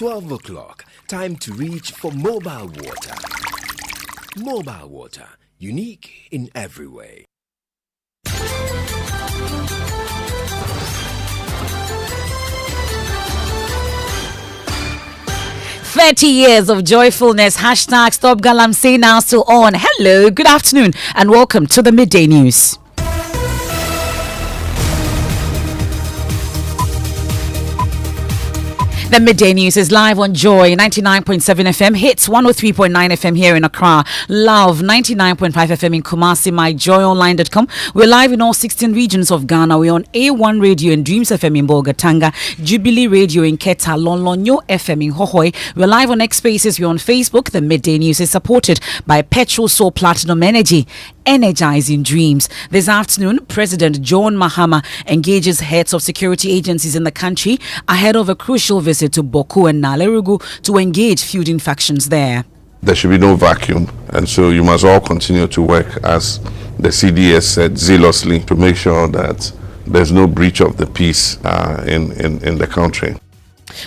12 o'clock. Time to reach for mobile water. Mobile water, unique in every way. 30 years of joyfulness. Hashtag Stop Galamsey now still on. Hello, good afternoon, and welcome to the Midday News. The Midday News is live on Joy 99.7 FM, Hits 103.9 FM here in Accra, Love 99.5 FM in Kumasi, myjoyonline.com. We're live in all 16 regions of Ghana. We're on A1 Radio and Dreams FM in Bolgatanga, Jubilee Radio in Keta, Lonlonyo FM in Hohoi. We're live on X Spaces. We're on Facebook. The Midday News is supported by Petrol Soul Platinum Energy, energizing dreams. This afternoon, President John Mahama engages heads of security agencies in the country ahead of a crucial visit to Bawku and Nalerigu to engage feuding factions there. There should be no vacuum, and so you must all continue to work, as the CDS said, zealously to make sure that there's no breach of the peace in the country.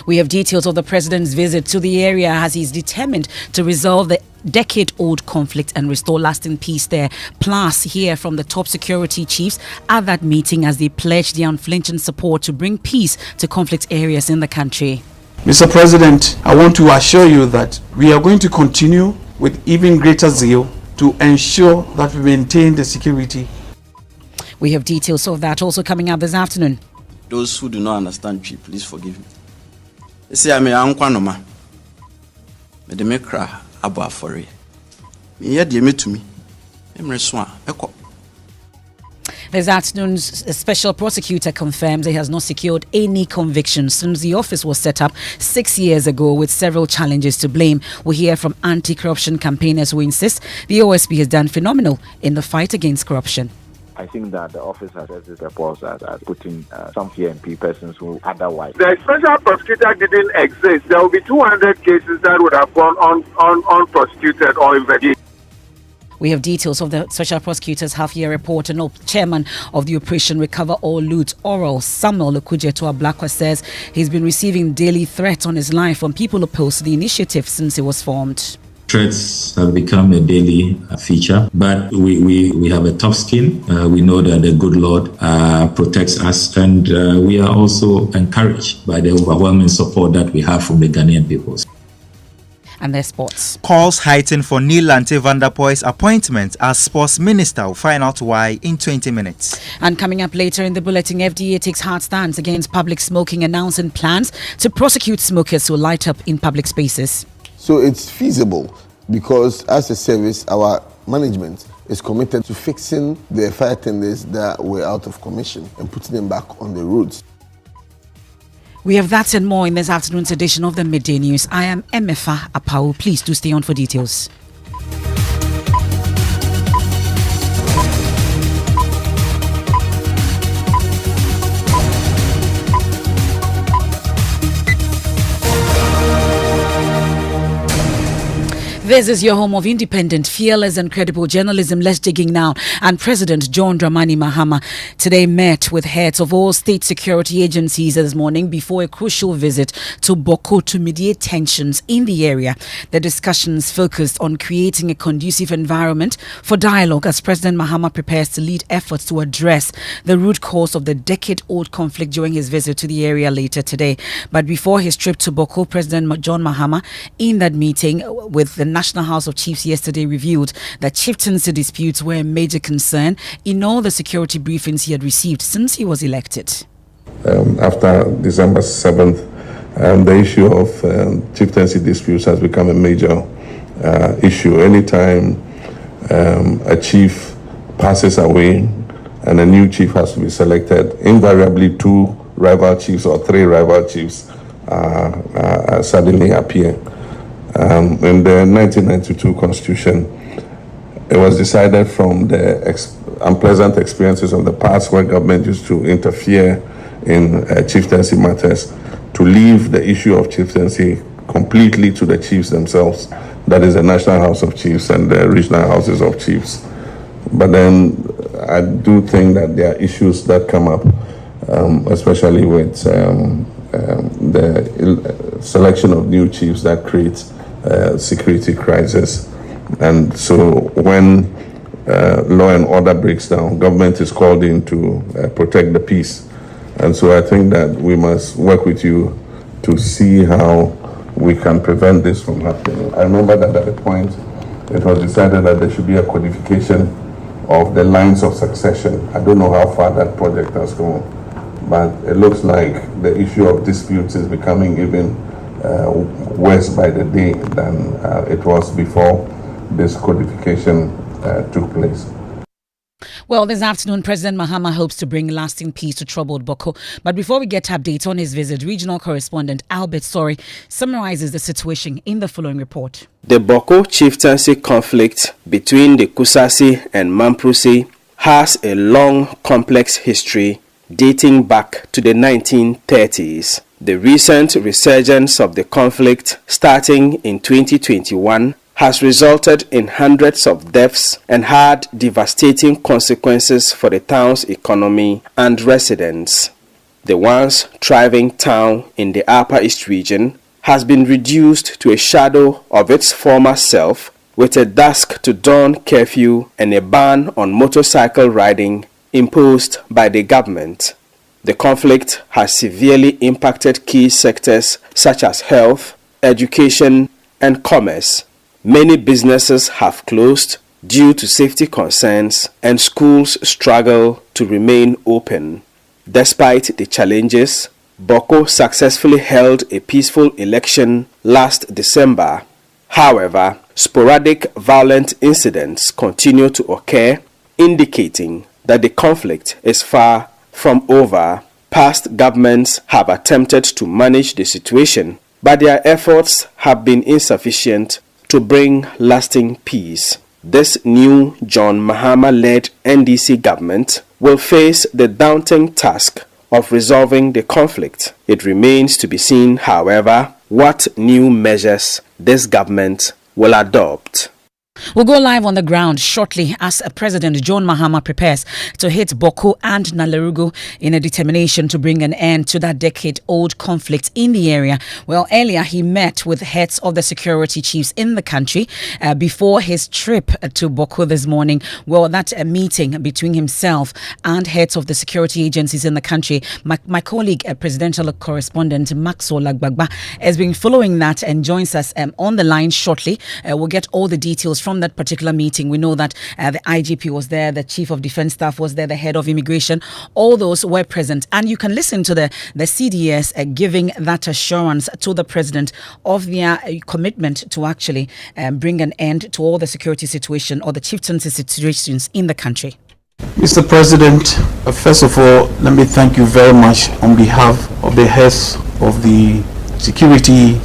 We have details of the president's visit to the area as he's determined to resolve the decade-old conflict and restore lasting peace there. Plus, hear from the top security chiefs at that meeting as they pledge their unflinching support to bring peace to conflict areas in the country. Mr. President, I want to assure you that we are going to continue with even greater zeal to ensure that we maintain the security. We have details of that also coming up this afternoon. Those who do not understand G, please forgive me. They say I'm a Ankwanoma. Me de me cry abo afore. Me ye de me to me. Emre so a eko. This afternoon's special prosecutor confirms he has not secured any convictions since the office was set up 6 years ago, with several challenges to blame. We hear from anti-corruption campaigners who insist the OSP has done phenomenal in the fight against corruption. I think that the office has its purpose as putting some PMP persons who otherwise. The special prosecutor didn't exist. There will be 200 cases that would have gone unprosecuted or investigated. We have details of the Special Prosecutor's half-year report, and chairman of the Operation Recover All Loot, Oral Samuel Okujetua Blakwa, says he's been receiving daily threats on his life from people opposed to the initiative since it was formed. Threats have become a daily feature, but we have a tough skin. We know that the good Lord protects us, and we are also encouraged by the overwhelming support that we have from the Ghanaian people. And their sports. Calls heighten for Neil Lante van der Poel's appointment as sports minister. Will find out why in 20 minutes. And coming up later in the bulletin, FDA takes hard stance against public smoking, announcing plans to prosecute smokers who light up in public spaces. So it's feasible because as a service, our management is committed to fixing the fire tenders that were out of commission and putting them back on the roads. We have that and more in this afternoon's edition of the Midday News. I am Emefa Apawu. Please do stay on for details. This is your home of independent, fearless and credible journalism. Let's dig in now. And President John Mahama today met with heads of all state security agencies this morning before a crucial visit to Bawku to mediate tensions in the area. The discussions focused on creating a conducive environment for dialogue as President Mahama prepares to lead efforts to address the root cause of the decade-old conflict during his visit to the area later today. But before his trip to Bawku, President John Mahama, in that meeting with the National House of Chiefs yesterday, revealed that chieftaincy disputes were a major concern in all the security briefings he had received since he was elected. After December 7th, the issue of chieftaincy disputes has become a major issue. Anytime a chief passes away and a new chief has to be selected, invariably 2 rival chiefs or 3 rival chiefs suddenly appear. In the 1992 Constitution, it was decided from the unpleasant experiences of the past where government used to interfere in chieftaincy matters to leave the issue of chieftaincy completely to the chiefs themselves. That is the National House of Chiefs and the regional houses of chiefs. But then I do think that there are issues that come up, especially with the selection of new chiefs that creates security crisis. And so when law and order breaks down, government is called in to protect the peace. And so I think that we must work with you to see how we can prevent this from happening. I remember that at a point it was decided that there should be a codification of the lines of succession. I don't know how far that project has gone, but it looks like the issue of disputes is becoming even worse by the day than it was before this codification took place. Well, this afternoon, President Mahama hopes to bring lasting peace to troubled Bawku. But before we get updates on his visit, regional correspondent Albert Sori summarizes the situation in the following report. The Bawku chieftaincy conflict between the Kusasi and Mamprusi has a long, complex history dating back to the 1930s. The recent resurgence of the conflict, starting in 2021, has resulted in hundreds of deaths and had devastating consequences for the town's economy and residents. The once thriving town in the Upper East region has been reduced to a shadow of its former self, with a dusk to dawn curfew and a ban on motorcycle riding imposed by the government. The conflict has severely impacted key sectors such as health, education, and commerce. Many businesses have closed due to safety concerns, and schools struggle to remain open. Despite the challenges, Bawku successfully held a peaceful election last December. However, sporadic violent incidents continue to occur, indicating that the conflict is far from over. Past governments have attempted to manage the situation, but their efforts have been insufficient to bring lasting peace. This new John Mahama-led NDC government will face the daunting task of resolving the conflict. It remains to be seen, however, what new measures this government will adopt. We'll go live on the ground shortly as President John Mahama prepares to hit Bawku and Nalerigu in a determination to bring an end to that decade-old conflict in the area. Well, earlier he met with heads of the security chiefs in the country before his trip to Bawku this morning. Well, that meeting between himself and heads of the security agencies in the country. My colleague, presidential correspondent Maxwell Agbagba, has been following that and joins us on the line shortly. We'll get all the details from that particular meeting. We know that the IGP was there, the Chief of Defence Staff was there, the Head of Immigration, all those were present. And you can listen to the CDS giving that assurance to the President of their commitment to actually bring an end to all the security situation or the chieftaincy situations in the country. Mr. President, first of all, let me thank you very much on behalf of the heads of the security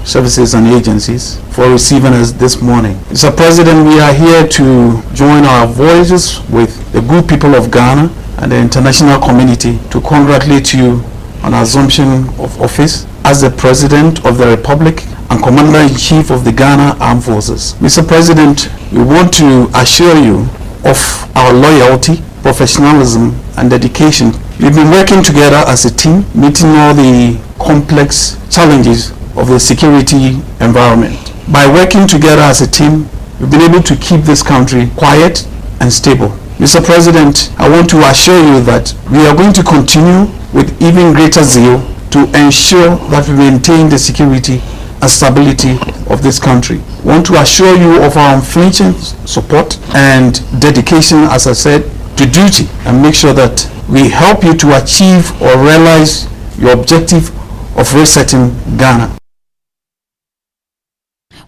services and agencies for receiving us this morning. Mr. President, we are here to join our voices with the good people of Ghana and the international community to congratulate you on assumption of office as the President of the Republic and Commander-in-Chief of the Ghana Armed Forces. Mr. President, we want to assure you of our loyalty, professionalism, and dedication. We've been working together as a team, meeting all the complex challenges of the security environment. By working together as a team, we've been able to keep this country quiet and stable. Mr. President, I want to assure you that we are going to continue with even greater zeal to ensure that we maintain the security and stability of this country. I want to assure you of our unflinching support and dedication, as I said, to duty, and make sure that we help you to achieve or realize your objective of resetting Ghana.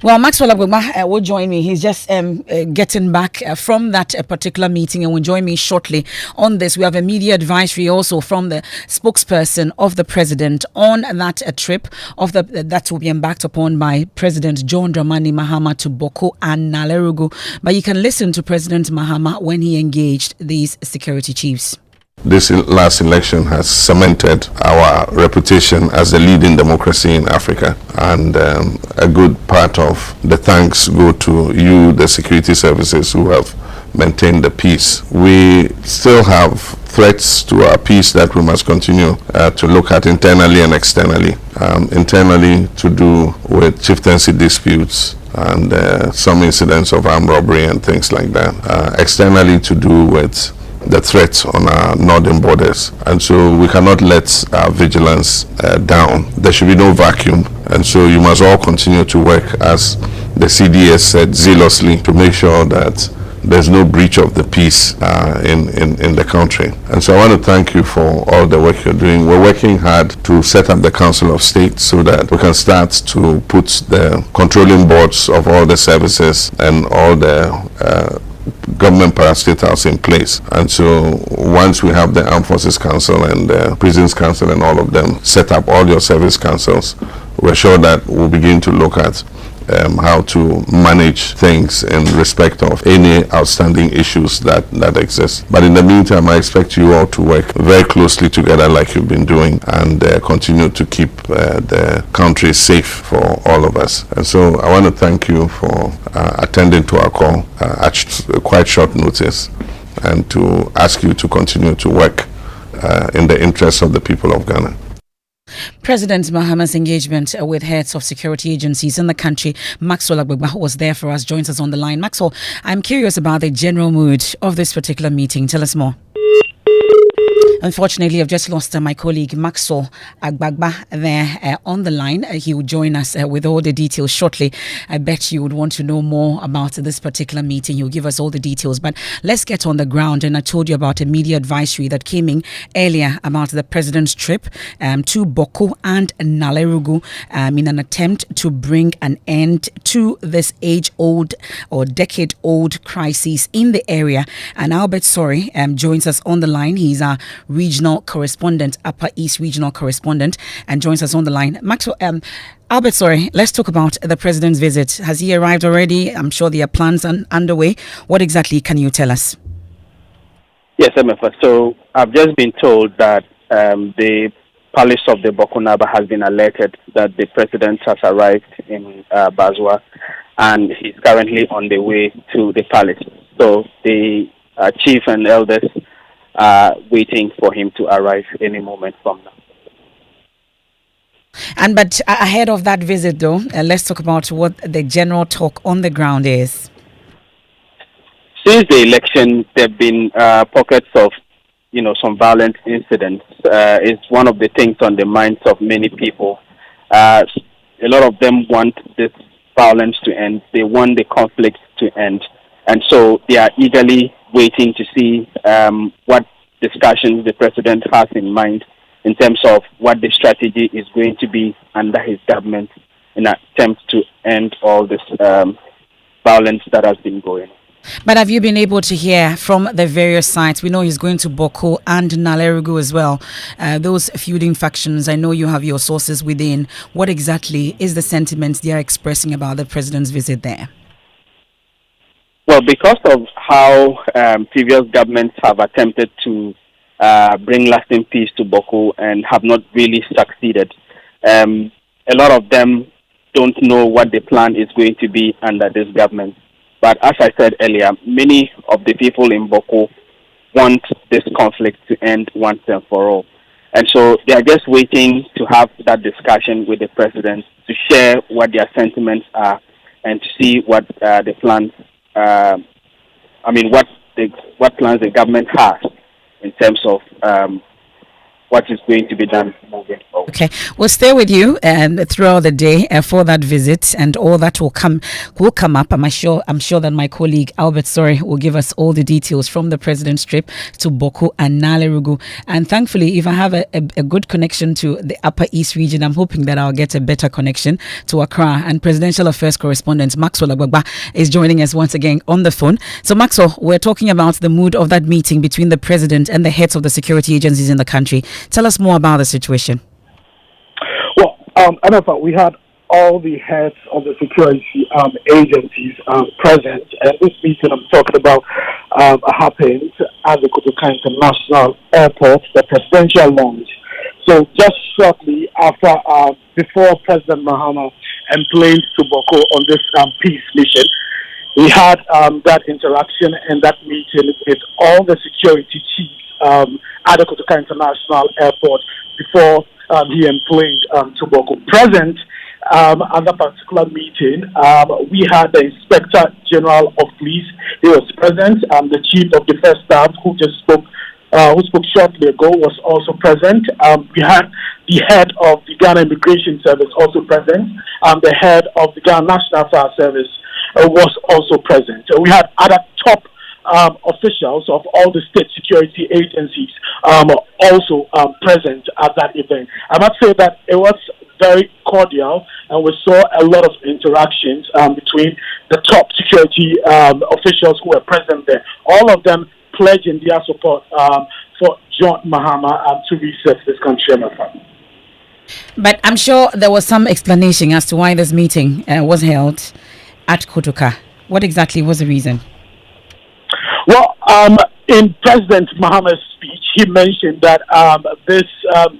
Well, Maxwell Agbagba will join me. He's just getting back from that particular meeting and will join me shortly on this. We have a media advisory also from the spokesperson of the president on that trip of that will be embarked upon by President John Mahama to Bawku and Nalerigu. But you can listen to President Mahama when he engaged these security chiefs. This last election has cemented our reputation as the leading democracy in Africa, and a good part of the thanks go to you, the security services, who have maintain the peace. We still have threats to our peace that we must continue to look at internally and externally. Internally to do with chieftaincy disputes and some incidents of armed robbery and things like that. Externally to do with the threats on our northern borders, and so we cannot let our vigilance down. There should be no vacuum, and so you must all continue to work, as the CDS said, zealously to make sure that there's no breach of the peace in the country. And so I want to thank you for all the work you're doing. We're working hard to set up the Council of State so that we can start to put the controlling boards of all the services and all the government parastatals in place. And so once we have the Armed Forces Council and the Prisons Council and all of them set up, all your service councils, we're sure that we'll begin to look at how to manage things in respect of any outstanding issues that exist. But in the meantime, I expect you all to work very closely together like you've been doing, and continue to keep the country safe for all of us. And so I want to thank you for attending to our call at quite short notice, and to ask you to continue to work in the interests of the people of Ghana. President Mahama's engagement with heads of security agencies in the country, Maxwell Agbagba, was there for us, joins us on the line. Maxwell, I'm curious about the general mood of this particular meeting. Tell us more. Unfortunately, I've just lost my colleague Maxwell Agbagba there on the line. He will join us with all the details shortly. I bet you would want to know more about this particular meeting. He'll give us all the details. But let's get on the ground. And I told you about a media advisory that came in earlier about the president's trip to Bawku and Nalerigu in an attempt to bring an end to this age-old or decade-old crisis in the area. And Albert Sorry joins us on the line. He's our regional correspondent, Upper East regional correspondent, and joins us on the line. Maxwell, Albert, sorry, let's talk about the president's visit. Has he arrived already? I'm sure there are plans underway. What exactly can you tell us? Yes, Emefa. So I've just been told that the palace of the Bokunaba has been alerted that the president has arrived in Bazwa, and he's currently on the way to the palace. So the chief and elders waiting for him to arrive any moment from now. But ahead of that visit, though, let's talk about what the general talk on the ground is. Since the election, there have been pockets of, some violent incidents. It's one of the things on the minds of many people. A lot of them want this violence to end. They want the conflict to end. And so they are eagerly waiting to see what discussions the president has in mind in terms of what the strategy is going to be under his government in an attempt to end all this violence that has been going on. But have you been able to hear from the various sides? We know he's going to Bawku and Nalerigu as well. Those feuding factions, I know you have your sources within. What exactly is the sentiment they are expressing about the president's visit there? Well, because of how previous governments have attempted to bring lasting peace to Bawku and have not really succeeded, a lot of them don't know what the plan is going to be under this government. But as I said earlier, many of the people in Bawku want this conflict to end once and for all. And so they are just waiting to have that discussion with the president to share what their sentiments are and to see what the plans what plans the government has in terms of what is going to be done moving forward. Okay, we'll stay with you throughout the day for that visit, and all that will come up. I'm sure that my colleague Albert Sorry will give us all the details from the president's trip to Bawku and Nalerigu. And thankfully, if I have a good connection to the Upper East region, I'm hoping that I'll get a better connection to Accra. And Presidential Affairs correspondent Maxwell Agbagba is joining us once again on the phone. So Maxwell, we're talking about the mood of that meeting between the president and the heads of the security agencies in the country. Tell us more about the situation. Well, Emefa, we had all the heads of the security agencies present. And this meeting I'm talking about happened at the Kotoka International Airport, the presidential lounge. So just shortly after, before President Mahama emplaced to Bawku on this peace mission, he had that interaction and that meeting with all the security chiefs at the Kotoka International Airport before he employed Bawku. Present at that particular meeting, we had the Inspector General of Police. He was present. The Chief of Defense Staff, who spoke shortly ago, was also present. We had the head of the Ghana Immigration Service also present. The head of the Ghana National Fire Service was also present. We had other top officials of all the state security agencies also present at that event. I must say that it was very cordial, and we saw a lot of interactions between the top security officials who were present there. All of them pledging their support for John Mahama to reset this country. But I'm sure there was some explanation as to why this meeting was held at Kotoka. What exactly was the reason? Well, in President Mahama's speech, he mentioned that this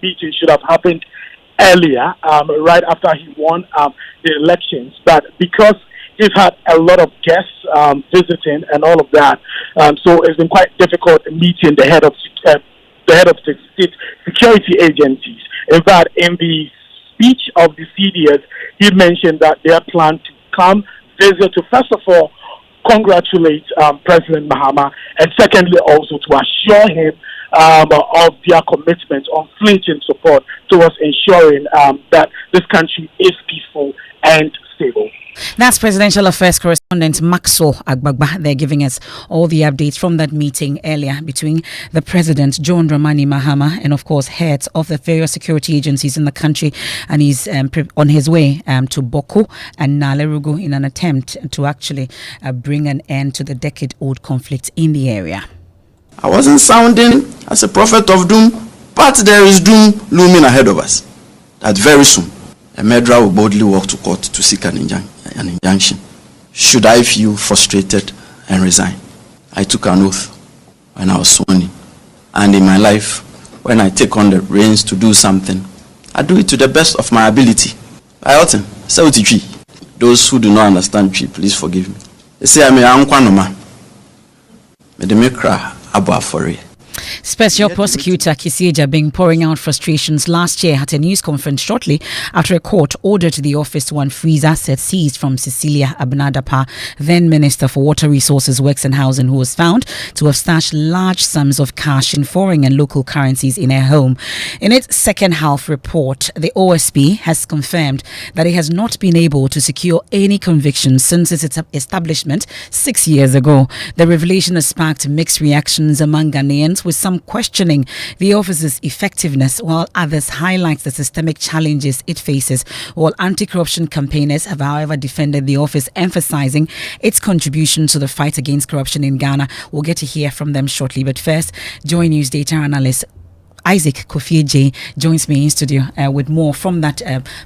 meeting should have happened earlier, right after he won the elections. But because he's had a lot of guests visiting and all of that, so it's been quite difficult meeting the head of state security agencies. In fact, in the speech of the CDS, he mentioned that they plan to come visit to, first of all, congratulate President Mahama, and secondly also to assure him of their commitment, unflinching support towards ensuring that this country is peaceful and stable. That's Presidential Affairs Correspondent Maxo Agbagba. They're giving us all the updates from that meeting earlier between the President, John Mahama, and of course heads of the various security agencies in the country. And he's on his way to Bawku and Nalerigu in an attempt to actually bring an end to the decade-old conflict in the area. I wasn't sounding as a prophet of doom, but there is doom looming ahead of us. That very soon, a murderer will boldly walk to court to seek an injunction. Should I feel frustrated and resign? I took an oath when I was sworn in. And in my life, when I take on the reins to do something, I do it to the best of my ability. Those who do not understand tree, please forgive me. They say I'm a Ankwanoma. Medemekra Abuafori. Special Prosecutor Kisieja Bing pouring out frustrations last year at a news conference shortly after a court ordered the office to unfreeze assets seized from Cecilia Abnadapa, then Minister for Water Resources, Works and Housing, who was found to have stashed large sums of cash in foreign and local currencies in her home. In its second half report, the OSP has confirmed that it has not been able to secure any convictions since its establishment 6 years ago. The revelation has sparked mixed reactions among Ghanaians, with some questioning the office's effectiveness, while others highlight the systemic challenges it faces. While anti-corruption campaigners have, however, defended the office, emphasizing its contribution to the fight against corruption in Ghana. We'll get to hear from them shortly. But first, Joy News data analyst Isaac Kofi J joins me in studio with more from that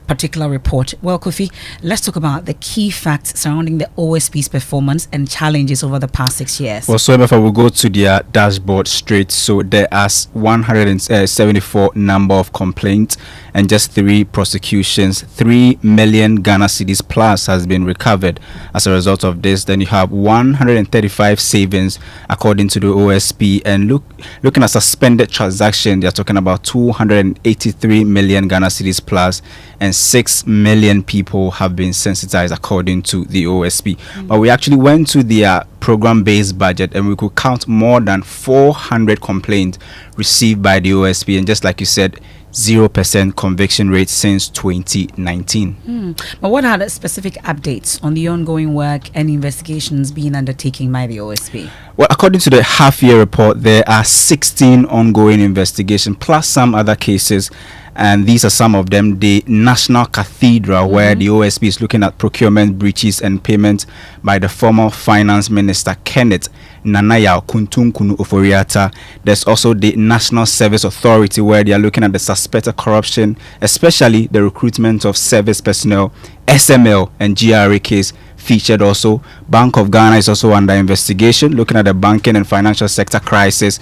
particular report. Well, Kofi, let's talk about the key facts surrounding the OSP's performance and challenges over the past 6 years. Well, so if I will go to their dashboard straight, so there are 174 number of complaints and just 3 prosecutions. 3 million Ghana cedis plus has been recovered as a result of this. Then you have 135 savings according to the OSP, and looking at suspended transactions, they're talking about 283 million Ghana cedis plus, and 6 million people have been sensitized according to the OSP. But we actually went to their program-based budget and we could count more than 400 complaints received by the OSP, and just like you said, 0% conviction rate since 2019. But what are the specific updates on the ongoing work and investigations being undertaken by the OSP? Well, according to the half-year report, there are 16 ongoing investigations plus some other cases, and these are some of them. The National Cathedral, where the OSP is looking at procurement breaches and payments by the former Finance Minister Kenneth Nanaya Kuntunkunu Oforiata. There's also the National Service Authority, where they are looking at the suspected corruption, especially the recruitment of service personnel, SML and GRA case featured also. Bank of Ghana is also under investigation, looking at the banking and financial sector crisis,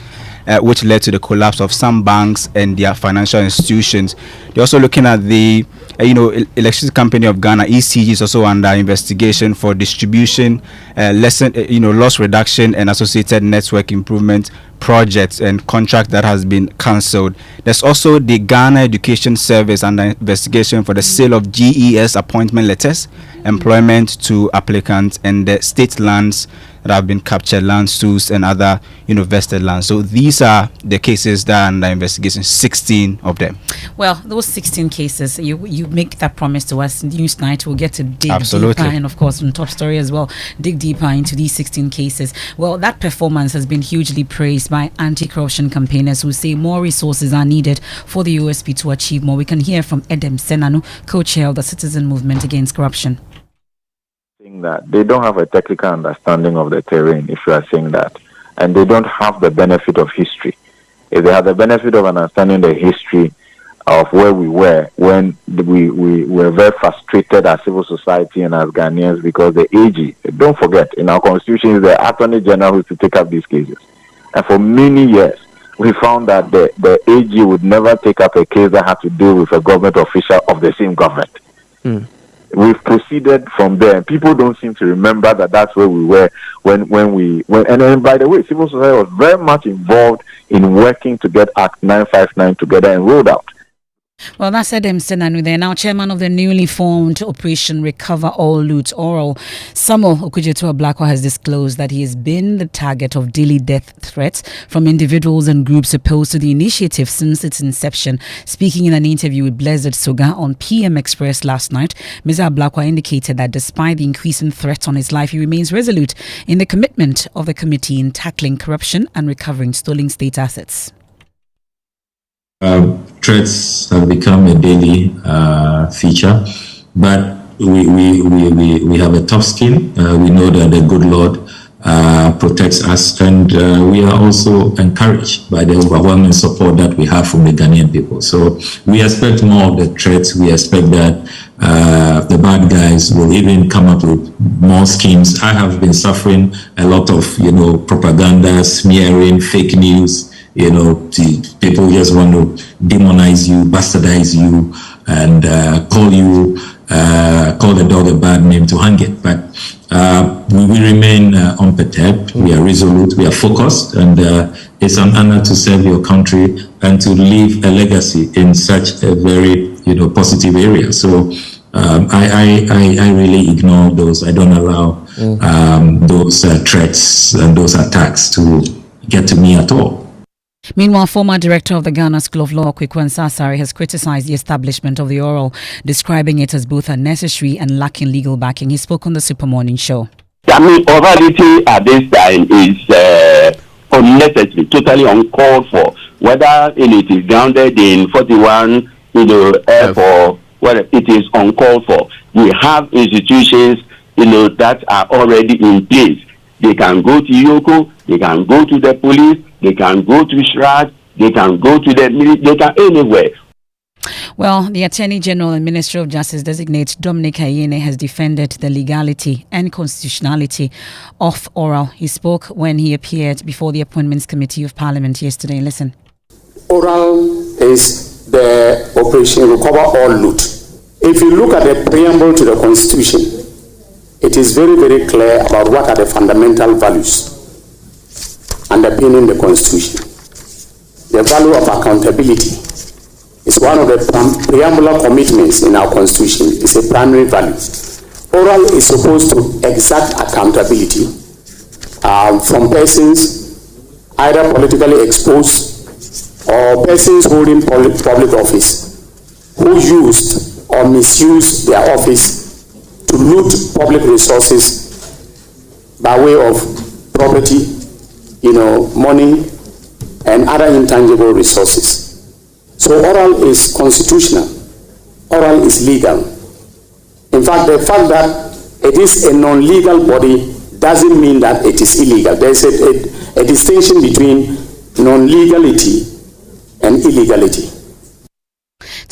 which led to the collapse of some banks and their financial institutions. They're also looking at the Electricity Company of Ghana, ECG, is also under investigation for distribution, loss reduction and associated network improvement projects and contract that has been cancelled. There's also the Ghana Education Service under investigation for the sale of GES appointment letters, employment to applicants, and the state lands that have been captured, land suits and other vested lands. So these are the cases that are under investigation, 16 of them. Well, those 16 cases, you make that promise to us. Newsnight will get to dig Absolutely. deeper, and of course on Top Story as well, dig deeper into these 16 cases. Well, that performance has been hugely praised by anti-corruption campaigners who say more resources are needed for the USP to achieve more. We can hear from Edem Senanu, co-chair of the Citizen Movement Against Corruption. That they don't have a technical understanding of the terrain, if you are saying that, and they don't have the benefit of history. If they have the benefit of understanding the history of where we were when we were very frustrated as civil society and as Ghanaians because the AG, don't forget, in our constitution is the Attorney General who is to take up these cases. And for many years, we found that the AG would never take up a case that had to do with a government official of the same government. We've proceeded from there. People don't seem to remember that that's where we were when and then, by the way, civil society was very much involved in working to get Act 959 together and rolled out. Well, that's Edem Senanu there. Now, chairman of the newly formed Operation Recover All Loot, Oral, Samuel Okudzeto-Ablakwa, has disclosed that he has been the target of daily death threats from individuals and groups opposed to the initiative since its inception. Speaking in an interview with Blessed Soga on PM Express last night, Mr. Ablakwa indicated that despite the increasing threats on his life, he remains resolute in the commitment of the committee in tackling corruption and recovering stolen state assets. Threats have become a daily feature, but we have a tough skin. We know that the good Lord protects us, and we are also encouraged by the overwhelming support that we have from the Ghanaian people. So we expect more of the threats. We expect that the bad guys will even come up with more schemes. I have been suffering a lot of propaganda, smearing, fake news. People just want to demonize you, bastardize you, and call the dog a bad name to hang it. But we remain unperturbed. We are resolute. We are focused, and it's an honor to serve your country and to leave a legacy in such a very positive area. So I really ignore those. I don't allow those threats and those attacks to get to me at all. Meanwhile, former director of the Ghana School of Law, Kweku Nsasari, has criticized the establishment of the Oral, describing it as both unnecessary and lacking legal backing. He spoke on the Super Morning Show. Orality at this time is unnecessary, totally uncalled for. Whether it is grounded in 41, F or whether it is uncalled for. We have institutions, that are already in place. They can go to Yoko, they can go to the police, they can go to SHRAD, they can go to the military, they can anywhere. Well, the Attorney General and Minister of Justice designate Dominic Ayine has defended the legality and constitutionality of Oral. He spoke when he appeared before the Appointments Committee of Parliament yesterday. Listen. Oral is the Operation Recover All Loot. If you look at the preamble to the Constitution, it is very, very clear about what are the fundamental values underpinning the Constitution. The value of accountability is one of the preambular commitments in our Constitution. It's a primary value. Oral is supposed to exact accountability from persons either politically exposed or persons holding public office who used or misused their office to loot public resources by way of property, money, and other intangible resources. So Oral is constitutional. Oral is legal. In fact, the fact that it is a non-legal body doesn't mean that it is illegal. There is a distinction between non-legality and illegality.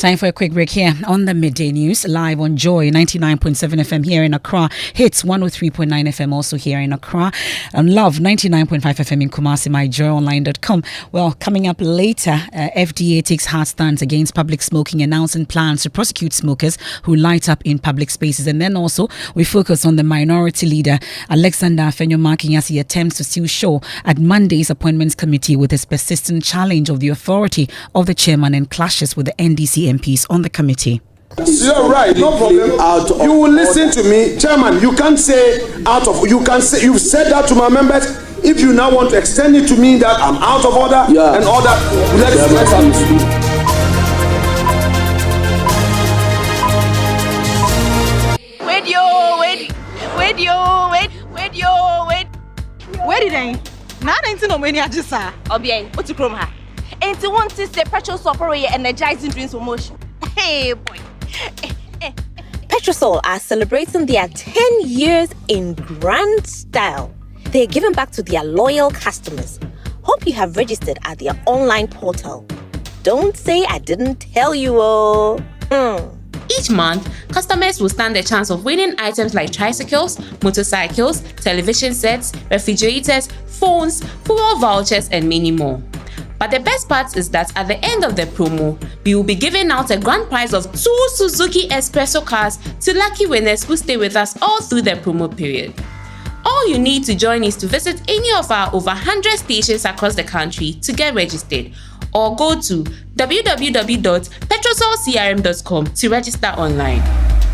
Time for a quick break here on the Midday News, live on Joy 99.7 FM here in Accra, Hits 103.9 FM also here in Accra, and Love 99.5 FM in Kumasi, myjoyonline.com. Well, coming up later, FDA takes hard stance against public smoking, announcing plans to prosecute smokers who light up in public spaces. And then also, we focus on the minority leader, Alexander Afenyo-Markin, as he attempts to steal show at Monday's appointments committee with his persistent challenge of the authority of the chairman and clashes with the NDC MPs on the committee. You're right, no problem. You will listen to me, Chairman. You can't say out of. You can say you've said that to my members. If you now want to extend it to me that I'm out of order and all that, let's Where did I? Now I don't know when you just saw. Obiang, what's the chrome ha? Ain't you want to say Petrosol for your energizing dreams for motion? Hey boy. Petrosol are celebrating their 10 years in grand style. They're giving back to their loyal customers. Hope you have registered at their online portal. Don't say I didn't tell you, oh. Each month, customers will stand a chance of winning items like tricycles, motorcycles, television sets, refrigerators, phones, fuel vouchers, and many more. But the best part is that at the end of the promo, we will be giving out a grand prize of 2 Suzuki Espresso cars to lucky winners who stay with us all through the promo period. All you need to join is to visit any of our over 100 stations across the country to get registered, or go to www.petrosolcrm.com to register online.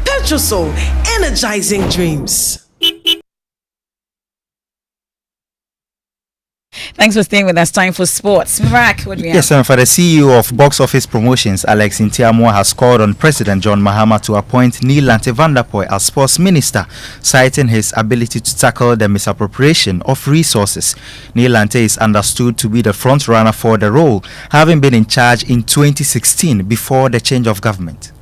Petrosol, energizing dreams. Thanks for staying with us. Time for sports. Mubarak, what do we have? Yes, and for the CEO of Box Office Promotions, Alex Ntiamwa, has called on President John Mahama to appoint Neil Lantevandapoy as sports minister, citing his ability to tackle the misappropriation of resources. Neil Lante is understood to be the front runner for the role, having been in charge in 2016 before the change of government.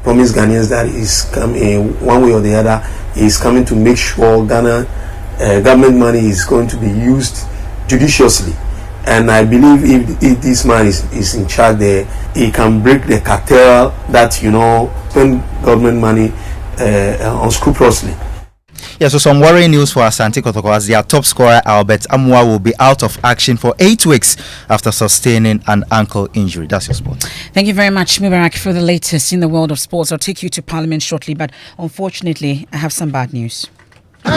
Promise Ghanaians that is coming one way or the other. Is coming to make sure Ghana government money is going to be used judiciously, and I believe if this man is in charge there, he can break the cartel that spend government money unscrupulously. Yeah, so some worrying news for Asante Kotoko as their top scorer Albert Amwa will be out of action for 8 weeks after sustaining an ankle injury. That's your sport. Thank you very much, Mubarak, for the latest in the world of sports. I'll take you to Parliament shortly, but unfortunately, I have some bad news. And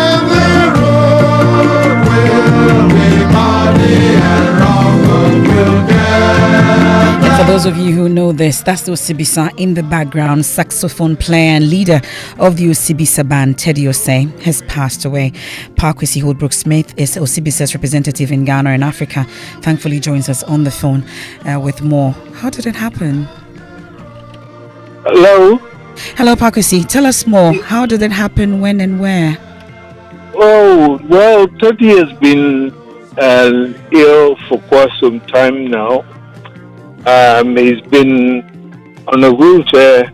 for those of you who know this, that's the Osibisa in the background. Saxophone player and leader of the Osibisa band, Teddy Osei, has passed away. Parkwesi Holbrook-Smith is Osibisa's representative in Ghana and Africa. Thankfully joins us on the phone with more. How did it happen? Hello? Hello, Parkwesi. Tell us more. How did it happen, when and where? Oh, well, Teddy has been ill for quite some time now. He's been on a wheelchair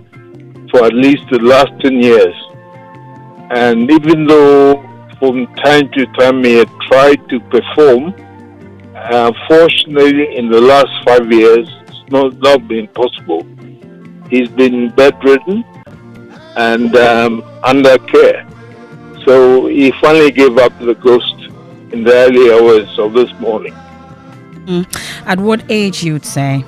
for at least the last 10 years. And even though from time to time he had tried to perform, unfortunately in the last 5 years, it's not been possible. He's been bedridden and under care. So he finally gave up the ghost in the early hours of this morning. At what age, you'd say?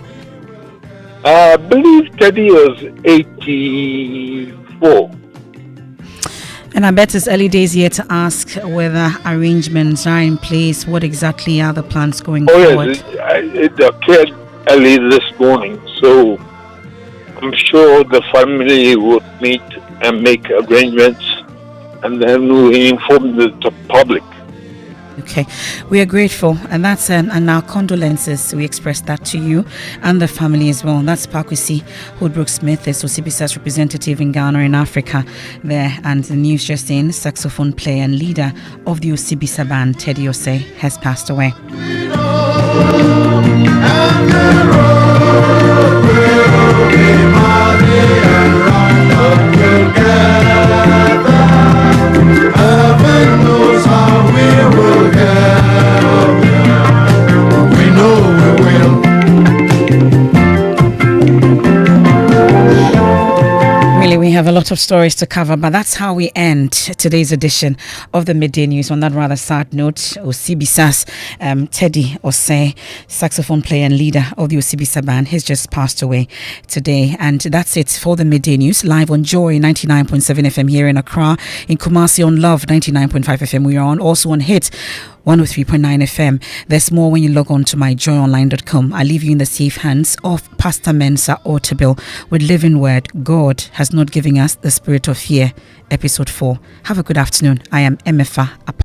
I believe Teddy was 84. And I bet it's early days here to ask whether arrangements are in place. What exactly are the plans going forward? Yes, it occurred early this morning. So I'm sure the family would meet and make arrangements, and then we'll inform the public. Okay, we are grateful, and that's and our condolences. We express that to you and the family as well. And that's Parkwesi Holbrook-Smith, is Osibisa's representative in Ghana and Africa there. And the news just in, saxophone player and leader of the Osibisa band, Teddy Osei, has passed away. lot of stories to cover, but that's how we end today's edition of the Midday News. On that rather sad note, Osibisa's Teddy Osei, saxophone player and leader of the Osibisa band, has just passed away today. And that's it for the Midday News, live on Joy 99.7 FM here in Accra, in Kumasi on Love 99.5 FM. We are on also on Hit 103.9 FM. There's more when you log on to myjoyonline.com. I leave you in the safe hands of Pastor Mensa Ortabil with Living Word. God has not given us the spirit of fear, episode 4. Have a good afternoon. I am Emefa Apawu.